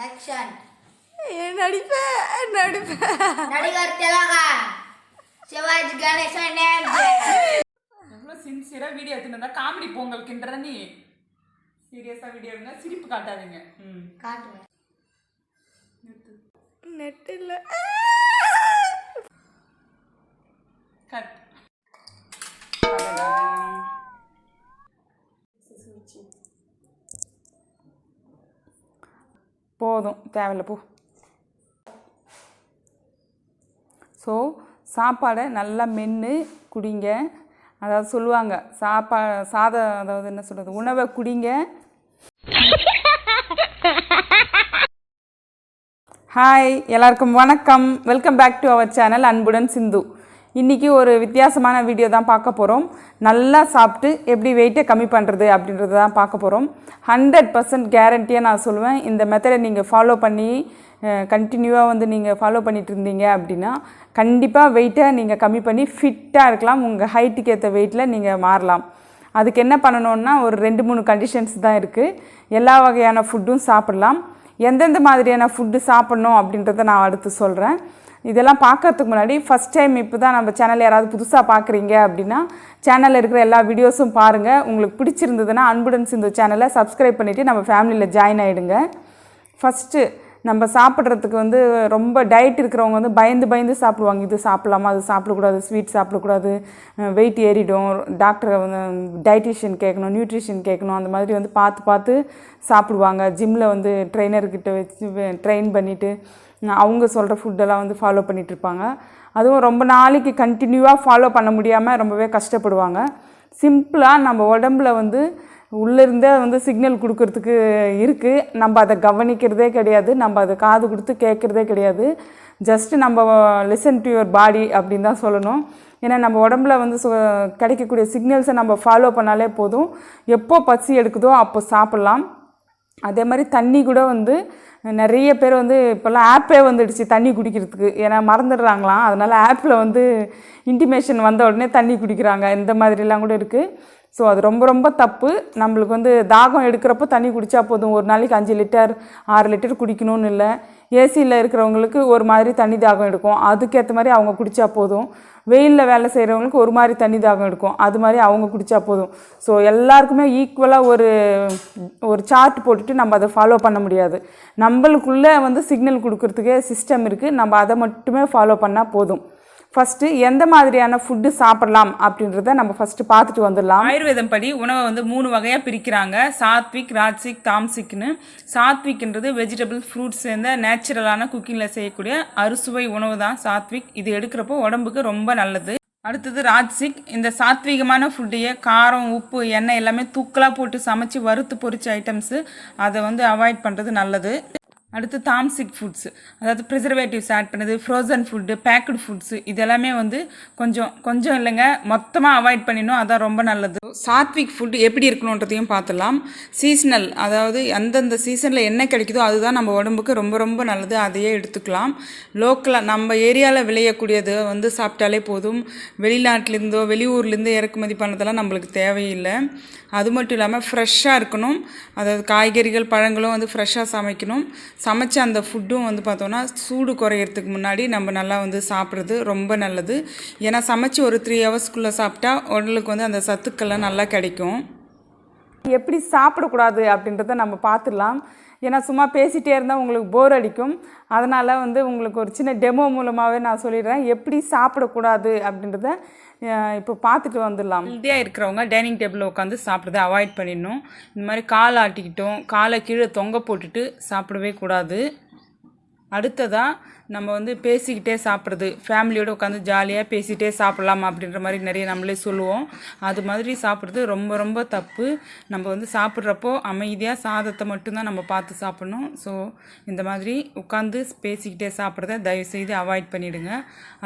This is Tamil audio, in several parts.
ஆக்ஷன். நடிப்பேன் நடிகர் திலகா சிவாஜி கணேசன். எவ்வளோ சின்சியராக வீடியோ எடுத்துன்னு காமெடி பொங்கல்கின்றத நீ சீரியஸாக வீடியோ எடுங்க, சிரிப்பு காட்டாதீங்க. காட்டுவேன். நெட் இல்லை. கட். போதும், தேவையில்ல போ. ஸோ சாப்பாடை நல்லா மென்று குடிங்க. அதாவது சொல்லுவாங்க அதாவது என்ன சொல்கிறது, உணவை குடிங்க. ஹாய், எல்லாருக்கும் வணக்கம். Welcome back to our channel அன்புடன் சிந்து. இன்றைக்கி ஒரு வித்தியாசமான வீடியோ தான் பார்க்க போகிறோம். நல்லா சாப்பிட்டு எப்படி வெயிட்டை கம்மி பண்ணுறது அப்படின்றத தான் பார்க்க போகிறோம். 100% கேரண்டியாக நான் சொல்லுவேன். இந்த மெத்தடை நீங்கள் ஃபாலோ பண்ணி கண்டினியூவாக நீங்கள் ஃபாலோ பண்ணிகிட்டு இருந்தீங்க அப்படின்னா கண்டிப்பாக வெயிட்டை நீங்கள் கம்மி பண்ணி ஃபிட்டாக இருக்கலாம். உங்கள் ஹைட்டுக்கு ஏற்ற வெயிட்டில் நீங்கள் மாறலாம். அதுக்கு என்ன பண்ணணுன்னா ஒரு 2-3 கண்டிஷன்ஸ் தான் இருக்குது. எல்லா வகையான ஃபுட்டும் சாப்பிடலாம். எந்தெந்த மாதிரியான ஃபுட்டு சாப்பிட்ணும் அப்படின்றத நான் அடுத்து சொல்கிறேன். இதெல்லாம் பார்க்கறதுக்கு முன்னாடி ஃபஸ்ட் டைம் இப்போ தான் நம்ம சேனல் யாராவது புதுசாக பார்க்குறீங்க அப்படின்னா சேனலில் இருக்கிற எல்லா வீடியோஸும் பாருங்கள். உங்களுக்கு பிடிச்சிருந்ததுன்னா அன்புடன் சிந்து சேனலை சப்ஸ்கிரைப் பண்ணிவிட்டு நம்ம ஃபேமிலியில் ஜாயின் ஆகிடுங்க. ஃபஸ்ட்டு நம்ம சாப்பிட்றதுக்கு ரொம்ப டயட் இருக்கிறவங்க பயந்து சாப்பிடுவாங்க. இது சாப்பிட்லாமா, அது சாப்பிடக்கூடாது, ஸ்வீட் சாப்பிடக்கூடாது, வெயிட் ஏறிடும், டாக்டரை டயட்டிஷியன் கேட்கணும், நியூட்ரிஷன் கேட்கணும், அந்த மாதிரி பார்த்து சாப்பிடுவாங்க. ஜிம்மில் ட்ரெயினர்கிட்ட வச்சு ட்ரெயின் பண்ணிவிட்டு அவங்க சொல்கிற ஃபுட்டெல்லாம் ஃபாலோ பண்ணிகிட்ருப்பாங்க. அதுவும் ரொம்ப நாளைக்கு கண்டினியூவாக ஃபாலோ பண்ண முடியாமல் ரொம்பவே கஷ்டப்படுவாங்க. சிம்பிளாக நம்ம உடம்புல உள்ளேருந்தே சிக்னல் கொடுக்கறதுக்கு இருக்குது. நம்ம அதை கவனிக்கிறதே கிடையாது, நம்ம அதை காது கொடுத்து கேட்குறதே கிடையாது. ஜஸ்ட்டு நம்ம லிசன் டு யுவர் பாடி அப்படின்னு தான் சொல்லணும். ஏன்னா நம்ம உடம்புல கிடைக்கக்கூடிய சிக்னல்ஸை நம்ம ஃபாலோ பண்ணாலே போதும். எப்போ பசி எடுக்குதோ அப்போ சாப்பிட்லாம். அதே மாதிரி தண்ணி கூட நிறைய பேர் இப்போல்லாம் ஆப்பே வந்துடுச்சு தண்ணி குடிக்கிறதுக்கு. ஏன்னா மறந்துடுறாங்களாம். அதனால் ஆப்பில் இன்டிமேஷன் வந்த உடனே தண்ணி குடிக்கிறாங்க. இந்த மாதிரிலாம் கூட இருக்குது. ஸோ அது ரொம்ப தப்பு. நம்மளுக்கு தாகம் எடுக்கிறப்போ தண்ணி குடித்தா போதும். ஒரு நாளைக்கு 5 லிட்டர் 6 லிட்டர் குடிக்கணும்னு இல்லை. ஏசியில் இருக்கிறவங்களுக்கு ஒரு மாதிரி தண்ணி தாகம் எடுக்கும், அதுக்கேற்ற மாதிரி அவங்க குடித்தா போதும். வெயிலில் வேலை செய்கிறவங்களுக்கு ஒரு மாதிரி தண்ணி தாகம் எடுக்கும், அது மாதிரி அவங்க குடித்தா போதும். ஸோ எல்லாருக்குமே ஈக்குவலாக ஒரு சார்ட் போட்டுட்டு நம்ம அதை ஃபாலோ பண்ண முடியாது. நம்மளுக்குள்ளே சிக்னல் கொடுக்கறதுக்கே சிஸ்டம் இருக்குது. நம்ம அதை மட்டுமே ஃபாலோ பண்ணால் போதும். ஃபஸ்ட்டு எந்த மாதிரியான ஃபுட்டு சாப்பிடலாம் அப்படின்றத நம்ம ஃபஸ்ட்டு பார்த்துட்டு வந்துடலாம். ஆயுர்வேதம் படி உணவை 3 வகையாக பிரிக்கிறாங்க. சாத்விக், ராஜ்சிக், தாம்சிக்னு. சாத்விக்ன்றது வெஜிடபிள், ஃப்ரூட்ஸ் சேர்ந்த நேச்சுரலான குக்கிங்கில் செய்யக்கூடிய அறுசுவை உணவு தான் சாத்விக். இது எடுக்கிறப்போ உடம்புக்கு ரொம்ப நல்லது. அடுத்தது ராஜ்சிக். இந்த சாத்விகமான ஃபுட்டையே காரம், உப்பு, எண்ணெய் எல்லாமே தூக்கலாக போட்டு சமைச்சு வறுத்து பொரிச்ச ஐட்டம்ஸு அதை அவாய்ட் பண்ணுறது நல்லது. அடுத்து தாம்சிக் ஃபுட்ஸு, அதாவது ப்ரிசர்வேட்டிவ்ஸ் ஆட் பண்ணுது, ஃப்ரோசன் ஃபுட்டு, பேக்கடு ஃபுட்ஸு, இதெல்லாமே கொஞ்சம் இல்லைங்க, மொத்தமாக அவாய்ட் பண்ணிடணும். அதான் ரொம்ப நல்லது. சாத்விக் ஃபுட் எப்படி இருக்கணுன்றதையும் பார்த்துடலாம். சீசனல், அதாவது அந்தந்த சீசனில் என்ன கிடைக்குதோ அதுதான் நம்ம உடம்புக்கு ரொம்ப நல்லது. அதையே எடுத்துக்கலாம். லோக்கலாக நம்ம ஏரியாவில் விளையக்கூடியது சாப்பிட்டாலே போதும். வெளிநாட்டிலேருந்தோ வெளியூர்லேருந்தோ இறக்குமதி பண்ணதெல்லாம் நம்மளுக்கு தேவையில்லை. அது மட்டும் இல்லாமல் ஃப்ரெஷ்ஷாக இருக்கணும். அதாவது காய்கறிகள், பழங்களும் ஃப்ரெஷ்ஷாக சமைக்கணும். சமைச்ச அந்த ஃபுட்டும் பார்த்தோன்னா சூடு குறையிறதுக்கு முன்னாடி நம்ம நல்லா சாப்பிட்றது ரொம்ப நல்லது. ஏன்னா சமைச்சு ஒரு 3 ஹவர்ஸ்க்குள்ளே சாப்பிட்டா உடலுக்கு அந்த சத்துக்கள்லாம் நல்லா கிடைக்கும். எப்படி சாப்பிடக்கூடாது அப்படின்றத நம்ம பார்த்துடலாம். ஏன்னா சும்மா பேசிகிட்டே இருந்தால் உங்களுக்கு போர் அடிக்கும். அதனால் உங்களுக்கு ஒரு சின்ன டெமோ மூலமாகவே நான் சொல்லிடுறேன் எப்படி சாப்பிடக்கூடாது அப்படின்றத இப்போ பார்த்துட்டு வந்துடலாம். ஹெல்த்தியாக இருக்கிறவங்க டைனிங் டேபிளில் உட்காந்து சாப்பிட்றத அவாய்ட் பண்ணிடணும். இந்த மாதிரி கால் ஆட்டிக்கிட்டோம், காலை கீழே தொங்க போட்டுட்டு சாப்பிடவே கூடாது. அடுத்ததாக நம்ம பேசிக்கிட்டே சாப்பிட்றது, ஃபேமிலியோடு உட்காந்து ஜாலியாக பேசிகிட்டே சாப்பிட்லாம் அப்படின்ற மாதிரி நிறைய நம்மளே சொல்லுவோம். அது மாதிரி சாப்பிட்றது ரொம்ப தப்பு. நம்ம சாப்பிட்றப்போ அமைதியாக சாதத்தை மட்டும்தான் நம்ம பார்த்து சாப்பிட்ணும். ஸோ இந்த மாதிரி உட்காந்து பேசிக்கிட்டே சாப்பிட்றத தயவுசெய்து அவாய்ட் பண்ணிவிடுங்க.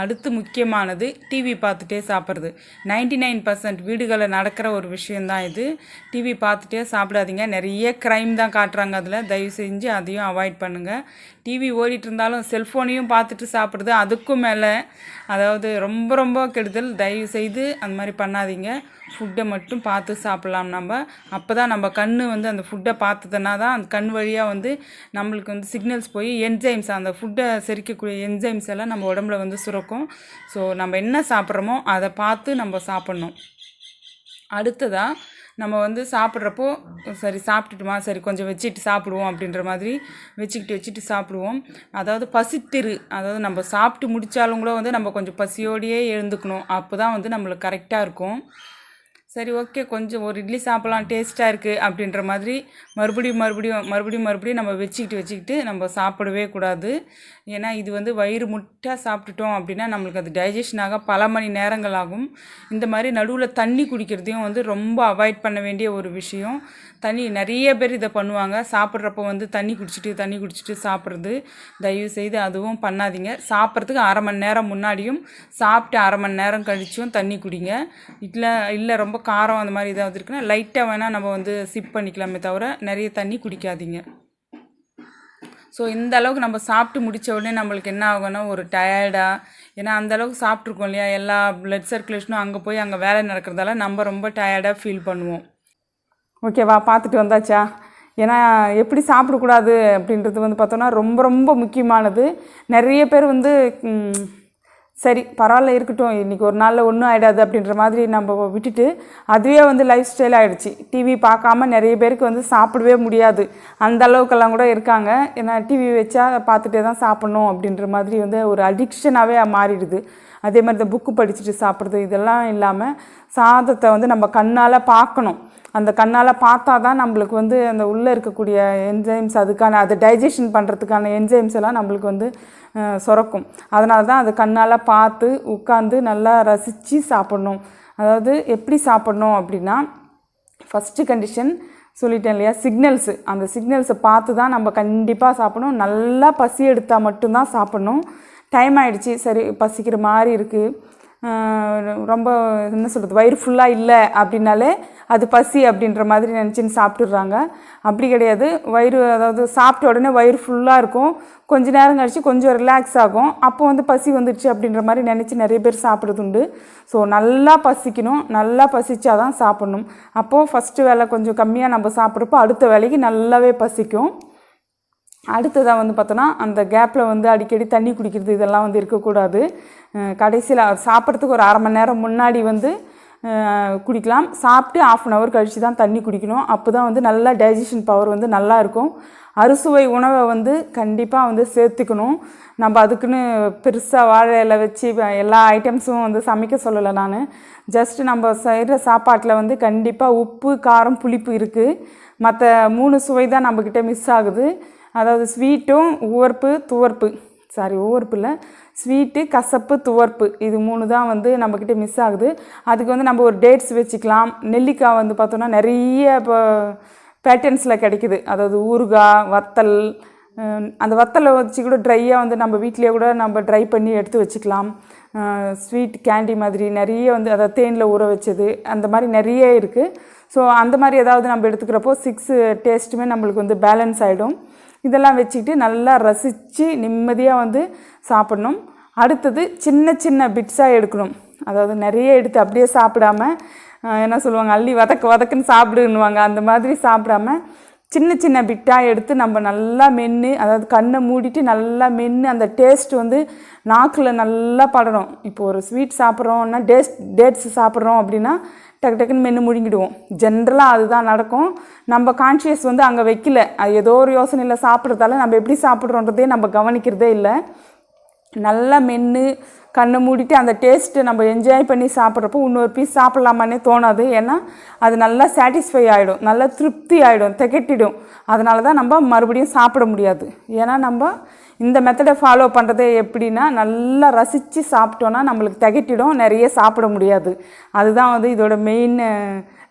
அடுத்து முக்கியமானது டிவி பார்த்துட்டே சாப்பிட்றது. 99% வீடுகளில் நடக்கிற ஒரு விஷயந்தான் இது. டிவி பார்த்துட்டே சாப்பிடாதீங்க. நிறைய க்ரைம் தான் காட்டுறாங்க அதில். தயவு செஞ்சு அதையும் அவாய்ட் பண்ணுங்கள். டிவி ஓடிட்டு இருந்தாலும் செல்ஃபோன் ஃபோனையும் பார்த்துட்டு சாப்பிட்றது அதுக்கும் மேலே அதாவது ரொம்ப ரொம்ப கெடுதல். தயவு செய்து அந்த மாதிரி பண்ணாதீங்க. ஃபுட்டை மட்டும் பார்த்து சாப்பிட்லாம் நம்ம. அப்போ தான் நம்ம கண் வந்து அந்த ஃபுட்டை பார்த்ததுனா தான் அந்த கண் வழியாக வந்து நம்மளுக்கு வந்து சிக்னல்ஸ் போய் என்சைம்ஸ், அந்த ஃபுட்டை செரிக்கக்கூடிய என்சைம்ஸ் எல்லாம் நம்ம உடம்புல வந்து சுரக்கும். ஸோ நம்ம என்ன சாப்பிட்றோமோ அதை பார்த்து நம்ம சாப்பிட்ணும். அடுத்ததாக நம்ம வந்து சாப்பிட்றப்போ சரி சாப்பிட்டுட்டுமா, சரி கொஞ்சம் வச்சுட்டு சாப்பிடுவோம் அப்படின்ற மாதிரி வச்சுட்டு சாப்பிடுவோம். அதாவது பசித்திரு, அதாவது நம்ம சாப்பிட்டு முடித்தாலும் கூட வந்து நம்ம கொஞ்சம் பசியோடையே எழுந்துக்கணும். அப்போ தான் வந்து நம்மளுக்கு கரெக்டாக இருக்கும். சரி ஓகே, கொஞ்சம் ஒரு இட்லி சாப்பிட்லாம், டேஸ்ட்டாக இருக்குது அப்படின்ற மாதிரி மறுபடியும் நம்ம வச்சுக்கிட்டு நம்ம சாப்பிடவே கூடாது. ஏன்னா இது வந்து வயிறு முட்டை சாப்பிட்டுட்டோம் அப்படின்னா நம்மளுக்கு அது டைஜஷன் ஆக பல மணி நேரங்கள் ஆகும். இந்த மாதிரி நடுவில் தண்ணி குடிக்கிறதையும் வந்து ரொம்ப அவாய்ட் பண்ண வேண்டிய ஒரு விஷயம். தண்ணி நிறைய பேர் இதை பண்ணுவாங்க. சாப்பிட்றப்போ வந்து தண்ணி குடிச்சிட்டு சாப்பிட்றது தயவு செய்து அதுவும் பண்ணாதீங்க. சாப்பிட்றதுக்கு அரை மணி நேரம் முன்னாடியும் சாப்பிட்டு அரை மணி நேரம் கழிச்சும் தண்ணி குடிங்க. இல்லை ரொம்ப காரம் அந்த மாதிரி ஏதாவது இருக்குன்னா லைட்டாக வேணால் நம்ம வந்து சிப் பண்ணிக்கலாமே தவிர நிறைய தண்ணி குடிக்காதீங்க. ஸோ இந்த அளவுக்கு நம்ம சாப்பிட்டு முடித்த உடனே நம்மளுக்கு என்ன ஆகும்னா ஒரு டயர்டாக, ஏன்னா அந்தளவுக்கு சாப்பிட்ருக்கோம் இல்லையா, எல்லா பிளட் சர்க்குலேஷனும் அங்கே போய் அங்கே வேலை நடக்கிறதால நம்ம ரொம்ப டயர்டாக ஃபீல் பண்ணுவோம். ஓகேவா, பார்த்துட்டு வந்தாச்சா? ஏன்னா எப்படி சாப்பிடக்கூடாது அப்படின்றது வந்து பார்த்தோன்னா ரொம்ப ரொம்ப முக்கியமானது. நிறைய பேர் வந்து சரி பரவாயில்ல இருக்கட்டும், இன்றைக்கி ஒரு நாளில் ஒன்றும் ஆகிடாது அப்படின்ற மாதிரி நம்ம விட்டுட்டு அதுவே வந்து லைஃப் ஸ்டைல் ஆகிடுச்சு. டிவி பார்க்காம நிறைய பேருக்கு வந்து சாப்பிடவே முடியாது. அந்த அளவுக்கெல்லாம் கூட இருக்காங்க. ஏன்னா டிவி வச்சா பார்த்துட்டே தான் சாப்பிட்ணும் அப்படின்ற மாதிரி வந்து ஒரு அடிக்ஷனாகவே மாறிடுது. அதே மாதிரி இந்த புக்கு படிச்சுட்டு சாப்பிட்றது இதெல்லாம் இல்லாமல் சாதத்தை வந்து நம்ம கண்ணால் பார்க்கணும். அந்த கண்ணால் பார்த்தா தான் நம்மளுக்கு வந்து அந்த உள்ளே இருக்கக்கூடிய என்சைம்ஸ், அதுக்கான அதை டைஜஷன் பண்ணுறதுக்கான என்சைம்ஸ் எல்லாம் நம்மளுக்கு வந்து சுரக்கும். அதனால தான் அதை கண்ணால் பார்த்து உட்காந்து நல்லா ரசித்து சாப்பிட்ணும். அதாவது எப்படி சாப்பிட்ணும் அப்படின்னா, ஃபஸ்ட்டு கண்டிஷன் சொல்லிட்டேன் இல்லையா, சிக்னல்ஸு. அந்த சிக்னல்ஸை பார்த்து தான் நம்ம கண்டிப்பாக சாப்பிடணும். நல்லா பசி எடுத்தால் மட்டும்தான் சாப்பிட்ணும். டைம் ஆகிடுச்சி, சரி பசிக்கிற மாதிரி இருக்குது, ரொம்ப என்ன சொல்கிறது வயிறு ஃபுல்லாக இல்லை அப்படின்னாலே அது பசி அப்படின்ற மாதிரி நினச்சின்னு சாப்பிட்டுடுறாங்க. அப்படி கிடையாது. அதாவது சாப்பிட்ட உடனே வயிறு ஃபுல்லாக இருக்கும், கொஞ்ச நேரம் கழித்து கொஞ்சம் ரிலாக்ஸ் ஆகும், அப்போ வந்து பசி வந்துடுச்சு அப்படின்ற மாதிரி நினச்சி நிறைய பேர் சாப்பிட்றது உண்டு. ஸோ நல்லா பசிக்கணும், நல்லா பசிச்சா தான் சாப்பிட்ணும். அப்போது ஃபஸ்ட்டு வேலை கொஞ்சம் கம்மியாக நம்ம சாப்பிட்றப்போ அடுத்த வேலைக்கு நல்லாவே பசிக்கும். அடுத்ததாக வந்து பார்த்தோன்னா அந்த கேப்பில் வந்து அடிக்கடி தண்ணி குடிக்கிறது இதெல்லாம் வந்து இருக்கக்கூடாது. கடைசியில் சாப்பிட்றதுக்கு ஒரு அரை மணி நேரம் முன்னாடி வந்து குடிக்கலாம். சாப்பிட்டு 1/2 hour கழித்து தான் தண்ணி குடிக்கணும். அப்போ தான் வந்து நல்லா டைஜஷன் பவர் வந்து நல்லா இருக்கும். அறுசுவை உணவை வந்து கண்டிப்பாக வந்து சேர்த்துக்கணும். நம்ம அதுக்குன்னு பெருசாக வாழை இலை வச்சு எல்லா ஐட்டம்ஸும் வந்து சமைக்க சொல்லலை நான். ஜஸ்ட்டு நம்ம செய்கிற சாப்பாட்டில் வந்து கண்டிப்பாக உப்பு, காரம், புளிப்பு இருக்குது. மற்ற 3 சுவை தான் நம்மக்கிட்ட மிஸ் ஆகுது. அதாவது ஸ்வீட்டும் உவர்ப்பு இல்லை, ஸ்வீட்டு, கசப்பு, துவர்ப்பு, இது 3 தான் வந்து நம்மக்கிட்ட மிஸ் ஆகுது. அதுக்கு வந்து நம்ம ஒரு டேட்ஸ் வச்சுக்கலாம். நெல்லிக்காய் வந்து பார்த்தோன்னா நிறைய இப்போ பேட்டர்ன்ஸில் கிடைக்குது. அதாவது ஊறுகாய், வத்தல், அந்த வத்தலை வச்சு கூட ட்ரையாக வந்து நம்ம வீட்டிலேயே கூட நம்ம ட்ரை பண்ணி எடுத்து வச்சுக்கலாம். ஸ்வீட் கேண்டி மாதிரி நிறைய வந்து அதை தேனில் ஊற வச்சது அந்த மாதிரி நிறைய இருக்குது. ஸோ அந்த மாதிரி ஏதாவது நம்ம எடுத்துக்கிறப்போ 6 டேஸ்ட்டுமே நம்மளுக்கு வந்து பேலன்ஸ் ஆகிடும். இதெல்லாம் வச்சுக்கிட்டு நல்லா ரசித்து நிம்மதியாக வந்து சாப்பிட்ணும். அடுத்தது சின்ன சின்ன பிட்ஸாக எடுக்கணும். அதாவது நிறைய எடுத்து அப்படியே சாப்பிடாம, என்ன சொல்லுவாங்க, அள்ளி வதக்குன்னு சாப்பிடுன்னுவாங்க, அந்த மாதிரி சாப்பிடாம சின்ன சின்ன பிட்டாக எடுத்து நம்ம நல்லா மென்று, அதாவது கண்ணை மூடிட்டு நல்லா மென்று அந்த டேஸ்ட் வந்து நாக்கில் நல்லா படணும். இப்போ ஒரு ஸ்வீட் சாப்பிட்றோன்னா டேட்ஸ் சாப்பிட்றோம் அப்படின்னா டக்குன்னு மென்று முழுங்கிடுவோம். ஜென்ரலாக அதுதான் நடக்கும். நம்ம கான்ஷியஸ் வந்து அங்கே வைக்கல, அது ஏதோ ஒரு யோசனையில் சாப்பிட்றதால நம்ம எப்படி சாப்பிட்றோன்றதே நம்ம கவனிக்கிறதே இல்லை. நல்லா மென்று கண்ணை மூடிட்டு அந்த டேஸ்ட்டு நம்ம என்ஜாய் பண்ணி சாப்பிட்றப்போ இன்னொரு பீஸ் சாப்பிட்லாமான்னே தோணாது. ஏன்னா அது நல்லா சாட்டிஸ்ஃபை ஆகிடும், நல்லா திருப்தி ஆகிடும், திகட்டிடும். அதனால தான் நம்ம மறுபடியும் சாப்பிட முடியாது. ஏன்னா நம்ம இந்த மெத்தடை ஃபாலோ பண்ணுறதே எப்படின்னா, நல்லா ரசித்து சாப்பிட்டோன்னா நம்மளுக்கு திகட்டிடும், நிறைய சாப்பிட முடியாது. அதுதான் வந்து இதோட மெயின்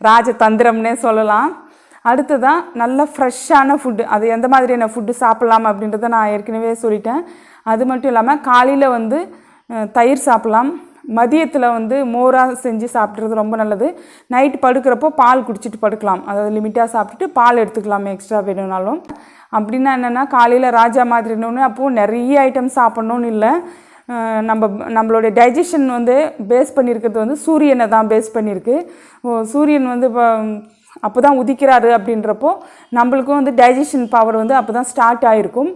ராஜதந்திரம்னே சொல்லலாம். அடுத்ததான் நல்ல ஃப்ரெஷ்ஷான ஃபுட்டு. அது எந்த மாதிரியான ஃபுட்டு சாப்பிட்லாம் அப்படின்றத நான் ஏற்கனவே சொல்லிட்டேன். அது மட்டும் இல்லாமல் காலையில் வந்து தயிர் சாப்பிட்லாம், மதியத்தில் வந்து மோராக செஞ்சு சாப்பிட்றது ரொம்ப நல்லது. நைட் படுக்கிறப்போ பால் குடிச்சிட்டு படுக்கலாம். அதாவது லிமிட்டாக சாப்பிட்டுட்டு பால் எடுத்துக்கலாம் எக்ஸ்ட்ரா வேணும்னாலும். அப்படின்னா என்னென்னா காலையில் ராஜா மாதிரி இருந்தோன்னே அப்போது நிறைய ஐட்டம் சாப்பிட்ணுன்னு இல்லை. நம்மளுடைய டைஜஷன் வந்து பேஸ் பண்ணியிருக்கிறது வந்து சூரியனை தான் பேஸ் பண்ணியிருக்கு. சூரியன் வந்து இப்போ அப்போ தான் உதிக்கிறாரு அப்படின்றப்போ நம்மளுக்கும் வந்து டைஜஷன் பவர் வந்து அப்போ தான் ஸ்டார்ட் ஆகிருக்கும்.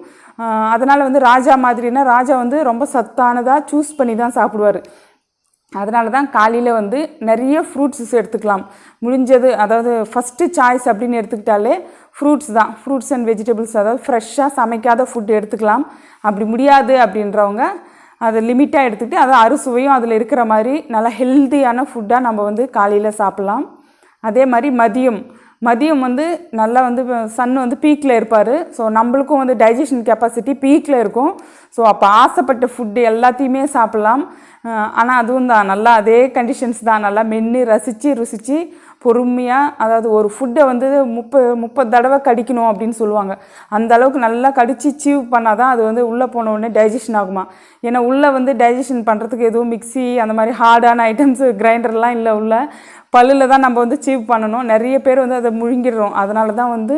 அதனால் வந்து ராஜா மாதிரினா ராஜா வந்து ரொம்ப சத்தானதாக சூஸ் பண்ணி தான் சாப்பிடுவார். அதனால தான் காலையில் வந்து நிறைய ஃப்ரூட்ஸஸ் எடுத்துக்கலாம் முடிஞ்சது. அதாவது ஃபஸ்ட்டு சாய்ஸ் அப்படின்னு எடுத்துக்கிட்டாலே ஃப்ரூட்ஸ் தான். ஃப்ரூட்ஸ் அண்ட் வெஜிடபிள்ஸ், அதாவது ஃப்ரெஷ்ஷாக சமைக்காத ஃபுட் எடுத்துக்கலாம். அப்படி முடியாது அப்படின்றவங்க அதை லிமிட்டாக எடுத்துக்கிட்டு அதை அறுசுவையும் அதில் இருக்கிற மாதிரி நல்லா ஹெல்த்தியான ஃபுட்டாக நம்ம வந்து காலையில் சாப்பிட்லாம். அதே மாதிரி மதியம் வந்து நல்லா வந்து சன் வந்து பீக்கில் இருப்பார். ஸோ நம்மளுக்கும் வந்து டைஜஷன் கெப்பாசிட்டி பீக்கில் இருக்கும். ஸோ அப்போ ஆசைப்பட்ட ஃபுட்டு எல்லாத்தையுமே சாப்பிட்லாம். ஆனால் அதுவும் தான் நல்லா அதே கண்டிஷன்ஸ் தான். நல்லா மென்று ருசித்து பொறுமையாக, அதாவது ஒரு ஃபுட்டை வந்து 30 தடவை கடிக்கணும் அப்படின்னு சொல்லுவாங்க. அந்த அளவுக்கு நல்லா கடித்து சீவ் பண்ணால் தான் அது வந்து உள்ளே போன உடனே டைஜஷன் ஆகுமா. ஏன்னா உள்ளே வந்து டைஜஷன் பண்ணுறதுக்கு எதுவும் மிக்ஸி அந்த மாதிரி ஹார்டான ஐட்டம்ஸு கிரைண்டர்லாம் இல்லை. உள்ள பல்லில் தான் நம்ம வந்து சீவ் பண்ணணும். நிறைய பேர் வந்து அதை முழுங்கிடுறோம். அதனால தான் வந்து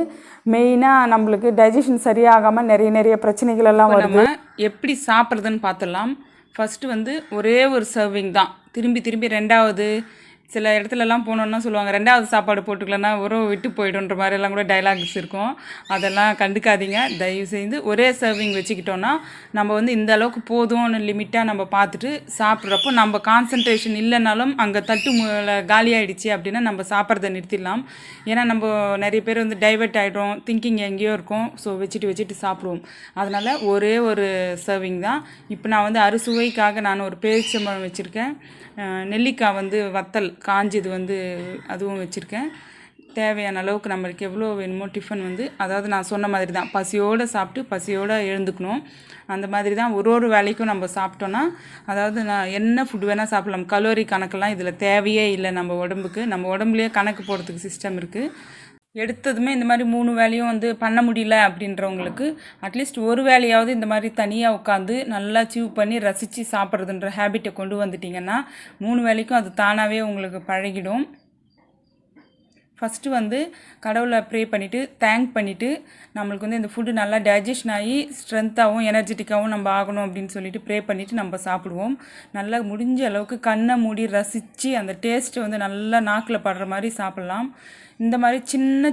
மெயினாக நம்மளுக்கு டைஜஷன் சரியாகாமல் நிறைய பிரச்சனைகள் எல்லாம் வருது. எப்படி சாப்பிட்றதுன்னு பார்த்துடலாம். ஃபஸ்ட்டு வந்து ஒரே ஒரு சர்விங் தான். திரும்பி ரெண்டாவது சில இடத்துலலாம் போனோன்னா சொல்லுவாங்க, ரெண்டாவது சாப்பாடு போட்டுக்கலன்னா உறவு விட்டு போய்டுன்ற மாதிரிலாம் கூட டைலாக்ஸ் இருக்கும். அதெல்லாம் கண்டுக்காதீங்க. தயவு செய்து ஒரே சர்விங் வச்சுக்கிட்டோன்னா நம்ம வந்து இந்த அளவுக்கு போதும்னு லிமிட்டாக நம்ம பார்த்துட்டு சாப்பிட்றப்போ நம்ம கான்சன்ட்ரேஷன் இல்லைனாலும் அங்கே தட்டு காலியாகிடுச்சு அப்படின்னா நம்ம சாப்பிட்றத நிறுத்திடலாம். ஏன்னா நம்ம நிறைய பேர் வந்து டைவர்ட் ஆகிடும், திங்கிங் எங்கேயோ இருக்கும். ஸோ வச்சுட்டு சாப்பிடுவோம். அதனால் ஒரே ஒரு சர்விங் தான். இப்போ நான் வந்து அறுசுவைக்காக நான் ஒரு பேரிச்சம்பழம் வச்சுருக்கேன். நெல்லிக்காய் வந்து வத்தல் காஞ்சது வந்து அதுவும் வச்சுருக்கேன். தேவையான அளவுக்கு நம்மளுக்கு எவ்வளோ வேணுமோ டிஃபன் வந்து, அதாவது நான் சொன்ன மாதிரி தான் பசியோடு சாப்பிட்டு பசியோடு எழுந்துக்கணும். அந்த மாதிரி தான் ஒரு வேலைக்கும் நம்ம சாப்பிட்டோன்னா, அதாவது நான் என்ன ஃபுட் வேணால் சாப்பிடலாம். கலோரி கணக்கெல்லாம் இதில் தேவையே இல்லை. நம்ம உடம்புக்கு நம்ம உடம்புலேயே கணக்கு போடுறதுக்கு சிஸ்டம் இருக்குது. எடுத்ததுமே இந்த மாதிரி 3 வேலையும் வந்து பண்ண முடியல அப்படின்றவங்களுக்கு அட்லீஸ்ட் ஒரு வேலையாவது இந்த மாதிரி தனியாக உட்காந்து நல்லா சீவ் பண்ணி ரசித்து சாப்பிட்றதுன்ற ஹேபிட்டை கொண்டு வந்துட்டிங்கன்னா 3 வேலைக்கும் அது தானாகவே உங்களுக்கு பழகிடும். ஃபஸ்ட்டு வந்து கடவுளை ப்ரே பண்ணிவிட்டு தேங்க் பண்ணிவிட்டு நம்மளுக்கு வந்து இந்த ஃபுட்டு நல்லா டைஜஷன் ஆகி ஸ்ட்ரென்த்தாகவும் எனர்ஜெட்டிக்காகவும் நம்ம ஆகணும் அப்படின்னு சொல்லிட்டு ப்ரே பண்ணிவிட்டு நம்ம சாப்பிடுவோம். நல்லா முடிஞ்ச அளவுக்கு கண்ணை மூடி ரசித்து அந்த டேஸ்ட்டு வந்து நல்லா நாக்கில் படுற மாதிரி சாப்பிட்லாம். இந்த மாதிரி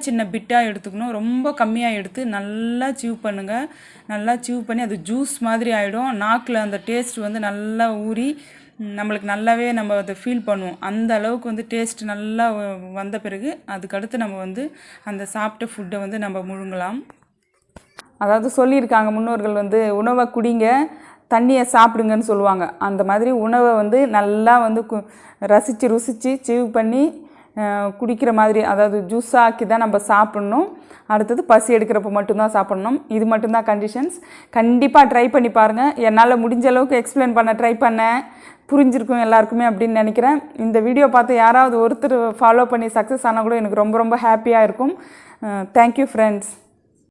சின்ன பிட்டாக எடுத்துக்கணும். ரொம்ப கம்மியாக எடுத்து நல்லா சீவ் பண்ணுங்கள். நல்லா சீவ் பண்ணி அது ஜூஸ் மாதிரி ஆகிடும். நாக்கில் அந்த டேஸ்ட் வந்து நல்லா ஊறி நம்மளுக்கு நல்லாவே நம்ம அதை ஃபீல் பண்ணுவோம். அந்த அளவுக்கு வந்து டேஸ்ட் நல்லா வந்த பிறகு அதுக்கடுத்து நம்ம வந்து அந்த சாப்பிட்ட ஃபுட்டை வந்து நம்ம முழுங்கலாம். அதாவது சொல்லியிருக்காங்க முன்னோர்கள் வந்து உணவை குடிங்க தண்ணியை சாப்பிடுங்கன்னு சொல்லுவாங்க. அந்த மாதிரி உணவை வந்து நல்லா வந்து ருசித்து சீவ் பண்ணி குடிக்கிற மாதிரி, அதாவது ஜூஸாக ஆக்கி தான் நம்ம சாப்பிட்ணும். அடுத்தது பசி எடுக்கிறப்ப மட்டும்தான் சாப்பிட்ணும். இது மட்டும்தான் கண்டிஷன்ஸ். கண்டிப்பாக ட்ரை பண்ணி பாருங்கள். என்னால் முடிஞ்ச அளவுக்கு எக்ஸ்பிளைன் பண்ண ட்ரை பண்ணேன். புரிஞ்சிருக்கும் எல்லாருக்குமே அப்படின்னு நினைக்கிறேன். இந்த வீடியோ பார்த்து யாராவது ஒருத்தர் ஃபாலோ பண்ணி சக்ஸஸ் ஆனால் கூட எனக்கு ரொம்ப ஹாப்பியாக இருக்கும். Thank you friends.